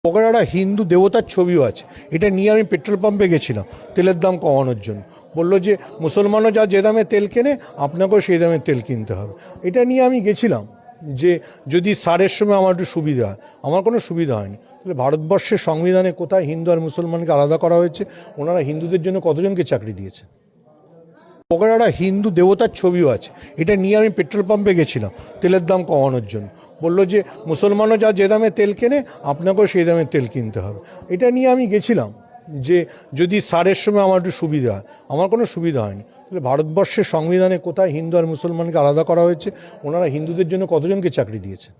ওখানে একটা হিন্দু দেবতার ছবিও আছে। এটা নিয়ে আমি পেট্রোল পাম্পে গেছিলাম তেলের দাম কমানোর জন্য। বললো যে মুসলমানও যে দামে তেল কেনে আপনাকেও সেই দামে তেল কিনতে হবে। এটা নিয়ে আমি গেছিলাম যে যদি সারের সময় আমার একটু সুবিধা হয়। আমার কোনো সুবিধা হয়নি। তাহলে ভারতবর্ষের সংবিধানে কোথায় হিন্দু আর মুসলমানকে আলাদা করা হয়েছে? ওনারা হিন্দুদের জন্য কতজনকে চাকরি দিয়েছে? ওখানে একটা হিন্দু দেবতার ছবিও আছে। এটা নিয়ে আমি পেট্রোল পাম্পে গেছিলাম তেলের দাম কমানোর জন্য। বললো যে মুসলমানও যে দামে তেল কেনে আপনাকেও সেই দামে তেল কিনতে হবে। এটা নিয়ে আমি গেছিলাম যে যদি সারের সময় আমার একটু সুবিধা হয়। আমার কোনো সুবিধা হয়নি। তাহলে ভারতবর্ষের সংবিধানে কোথায় হিন্দু আর মুসলমানকে আলাদা করা হয়েছে? ওনারা হিন্দুদের জন্য কতজনকে চাকরি দিয়েছে?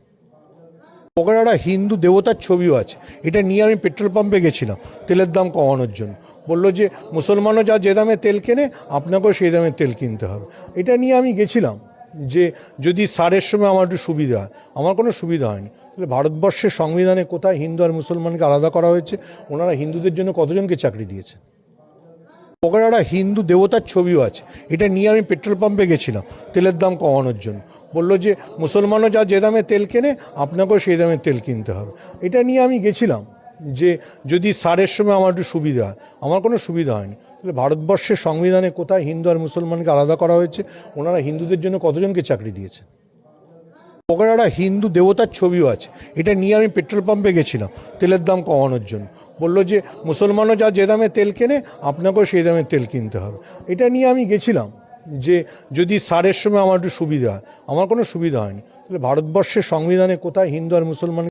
ওখানে একটা হিন্দু দেবতার ছবিও আছে। এটা নিয়ে আমি পেট্রোল পাম্পে গেছিলাম তেলের দাম কমানোর জন্য। বললো যে মুসলমানও যে দামে তেল কেনে আপনাকেও সেই দামে তেল কিনতে হবে। এটা নিয়ে আমি গেছিলাম যে যদি সারের সময় আমার একটু সুবিধা হয়। আমার কোনো সুবিধা হয়নি। তাহলে ভারতবর্ষের সংবিধানে কোথায় হিন্দু আর মুসলমানকে আলাদা করা হয়েছে? ওনারা হিন্দুদের জন্য কতজনকে চাকরি দিয়েছে? ওখানে একটা হিন্দু দেবতার ছবিও আছে। এটা নিয়ে আমি পেট্রোল পাম্পে গেছিলাম তেলের দাম কমানোর জন্য। বললো যে মুসলমানও যে দামে তেল কেনে আপনাকেও সেই দামে তেল কিনতে হবে। এটা নিয়ে আমি গেছিলাম যে যদি সারের সময় আমার একটু সুবিধা হয়। আমার কোনো সুবিধা হয়নি। তাহলে ভারতবর্ষের সংবিধানে কোথায় হিন্দু আর মুসলমানকে আলাদা করা হয়েছে? ওনারা হিন্দুদের জন্য কতজনকে চাকরি দিয়েছে? ওখানে একটা হিন্দু দেবতার ছবিও আছে। এটা নিয়ে আমি পেট্রোল পাম্পে গেছিলাম তেলের দাম কমানোর জন্য। বললো যে মুসলমানও যে দামে তেল কেনে আপনাকেও সেই দামে তেল কিনতে হবে। এটা নিয়ে আমি গেছিলাম যে যদি সারের সময় আমার একটু সুবিধা হয়। আমার কোনো সুবিধা হয়নি। তাহলে ভারতবর্ষের সংবিধানে কোথায় হিন্দু আর মুসলমান